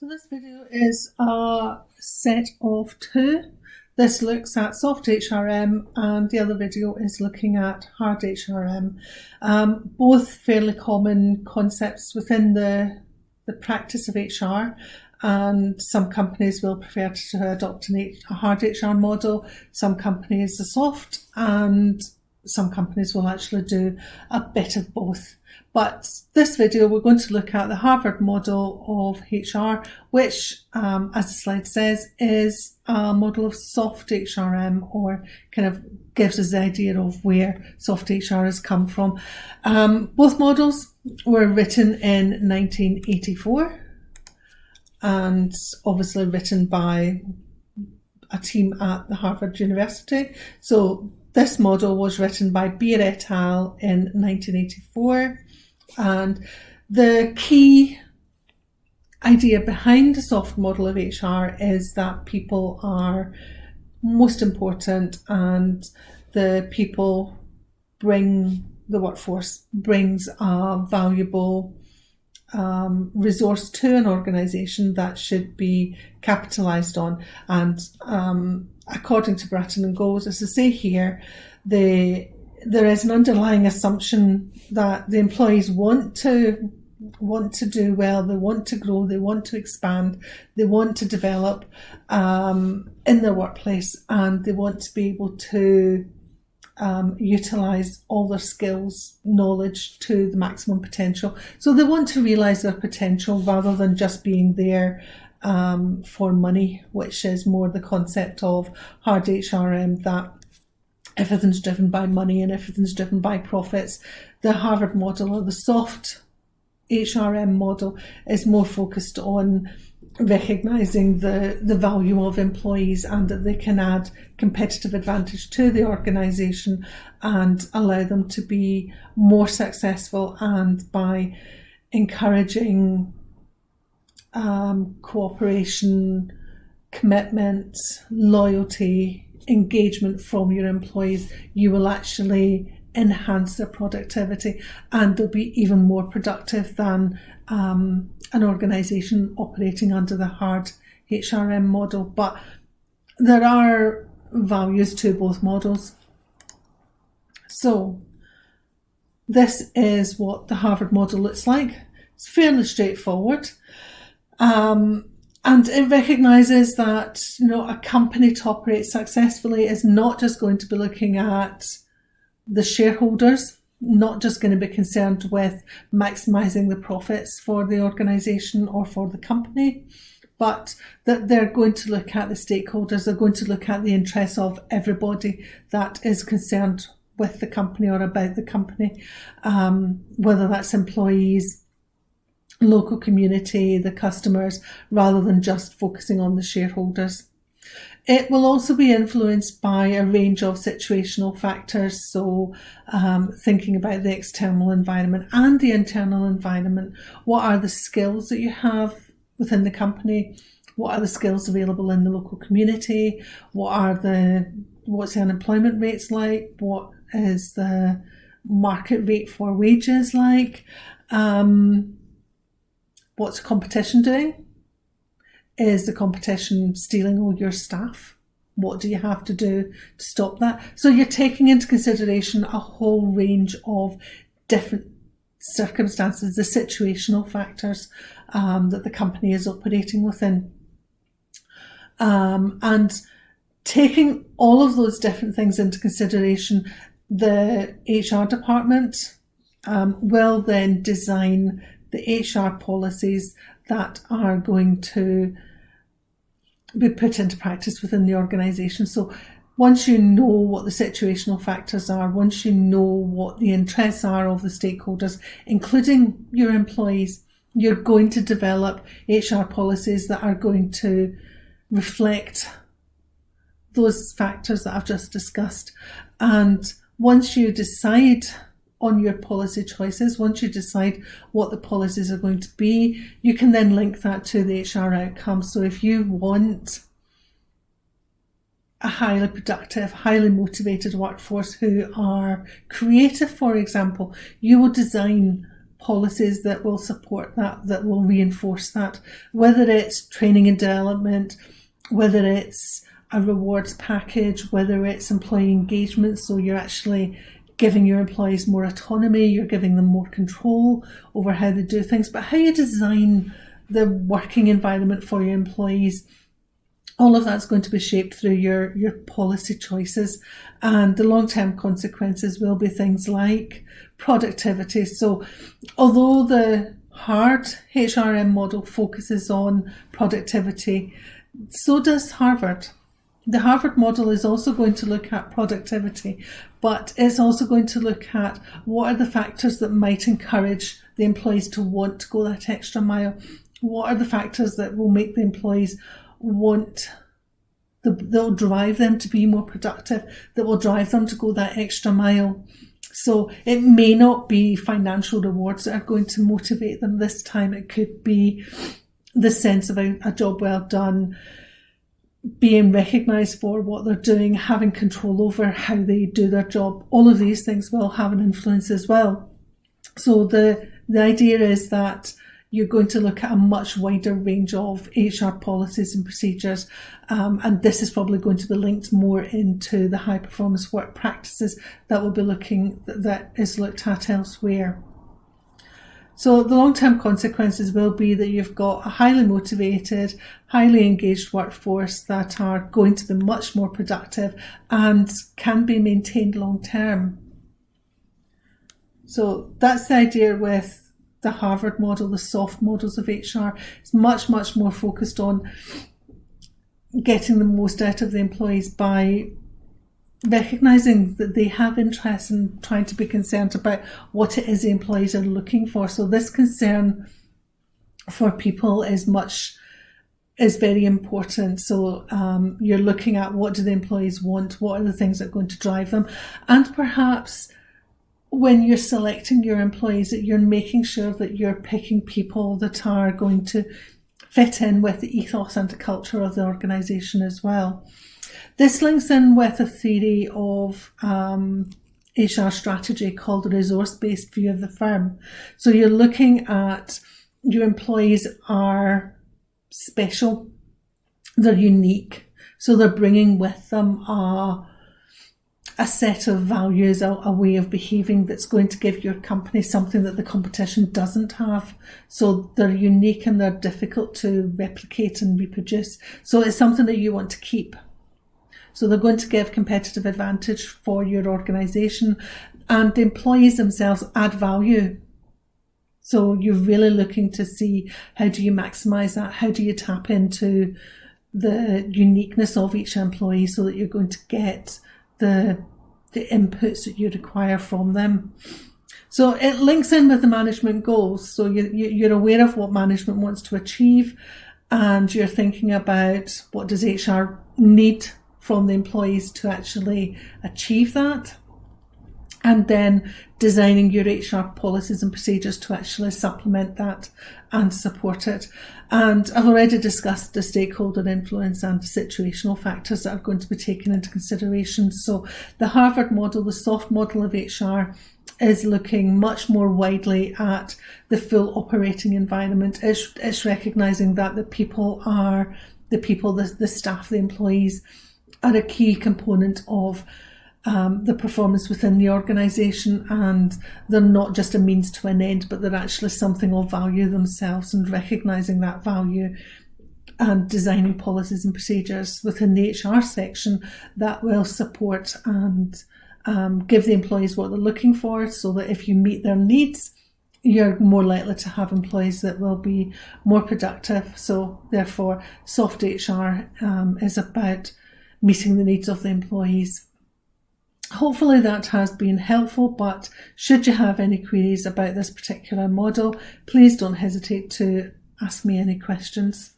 So this video is a set of two. This looks at soft HRM and the other video is looking at hard HRM. Both fairly common concepts within the practice of HR, and some companies will prefer to adopt a hard HR model, some companies a soft, and some companies will actually do a bit of both. But this video, we're going to look at the Harvard model of HR, which, as the slide says, is a model of soft HRM, or kind of gives us the idea of where soft HR has come from. Both models were written in 1984 and obviously written by a team at the Harvard University. So this model was written by Beer et al. In 1984. And the key idea behind the soft model of HR is that people are most important, and the people the workforce brings a valuable resource to an organisation that should be capitalised on. And according to Bratton and Goals, as I say here, there is an underlying assumption that the employees want to do well, they want to grow, they want to expand, they want to develop in their workplace, and they want to be able to utilise all their skills, knowledge to the maximum potential. So they want to realise their potential rather than just being there for money, which is more the concept of hard HRM, that everything's driven by money and everything's driven by profits. The Harvard model, or the soft HRM model, is more focused on recognising the value of employees and that they can add competitive advantage to the organisation and allow them to be more successful, and by encouraging cooperation, commitment, loyalty, engagement from your employees, you will actually enhance their productivity, and they'll be even more productive than an organisation operating under the hard HRM model. But there are values to both models. So this is what the Harvard model looks like. It's fairly straightforward. And it recognises that, a company to operate successfully is not just going to be looking at the shareholders, not just going to be concerned with maximising the profits for the organisation or for the company, but that they're going to look at the stakeholders, they're going to look at the interests of everybody that is concerned with the company or about the company, whether that's employees, local community, the customers, rather than just focusing on the shareholders. It will also be influenced by a range of situational factors, so thinking about the external environment and the internal environment. What are the skills that you have within the company? What are the skills available in the local community? What's the unemployment rates like? What is the market rate for wages like? What's the competition doing? Is the competition stealing all your staff? What do you have to do to stop that? So you're taking into consideration a whole range of different circumstances, the situational factors that the company is operating within. And taking all of those different things into consideration, the HR department will then design the HR policies that are going to be put into practice within the organisation. So once you know what the situational factors are, once you know what the interests are of the stakeholders, including your employees, you're going to develop HR policies that are going to reflect those factors that I've just discussed. And once you decide on your policy choices, once you decide what the policies are going to be, you can then link that to the HR outcomes. So if you want a highly productive, highly motivated workforce who are creative, for example, you will design policies that will support that, that will reinforce that, whether it's training and development, whether it's a rewards package, whether it's employee engagement, so you're actually giving your employees more autonomy, you're giving them more control over how they do things, but how you design the working environment for your employees, all of that's going to be shaped through your policy choices. And the long-term consequences will be things like productivity. So although the hard HRM model focuses on productivity, so does Harvard. The Harvard model is also going to look at productivity, but it's also going to look at what are the factors that might encourage the employees to want to go that extra mile. What are the factors that will make the employees that will drive them to be more productive, that will drive them to go that extra mile. So it may not be financial rewards that are going to motivate them this time. It could be the sense of a job well done, being recognised for what they're doing, having control over how they do their job. All of these things will have an influence as well. So the idea is that you're going to look at a much wider range of HR policies and procedures, and this is probably going to be linked more into the high performance work practices that is looked at elsewhere. So the long-term consequences will be that you've got a highly motivated, highly engaged workforce that are going to be much more productive and can be maintained long-term. So that's the idea with the Harvard model, the soft models of HR. It's much, much more focused on getting the most out of the employees by recognising that they have interests and trying to be concerned about what it is the employees are looking for. So this concern for people is very important. So you're looking at what do the employees want, what are the things that are going to drive them, and perhaps when you're selecting your employees, that you're making sure that you're picking people that are going to fit in with the ethos and the culture of the organisation as well. This links in with a theory of HR strategy called the resource-based view of the firm. So you're looking at your employees are special, they're unique, so they're bringing with them a set of values, a way of behaving that's going to give your company something that the competition doesn't have. So they're unique and they're difficult to replicate and reproduce. So it's something that you want to keep. So they're going to give competitive advantage for your organisation, and the employees themselves add value. So you're really looking to see how do you maximise that? How do you tap into the uniqueness of each employee so that you're going to get the inputs that you require from them. So it links in with the management goals. So you're aware of what management wants to achieve, and you're thinking about what does HR need from the employees to actually achieve that, and then designing your HR policies and procedures to actually supplement that and support it. And I've already discussed the stakeholder influence and situational factors that are going to be taken into consideration. So the Harvard model, the soft model of HR, is looking much more widely at the full operating environment. It's recognising that the staff, the employees, are a key component of the performance within the organisation, and they're not just a means to an end, but they're actually something of value themselves, and recognising that value and designing policies and procedures within the HR section that will support and give the employees what they're looking for, so that if you meet their needs, you're more likely to have employees that will be more productive. So therefore, soft HR is about meeting the needs of the employees. Hopefully that has been helpful, but should you have any queries about this particular model, please don't hesitate to ask me any questions.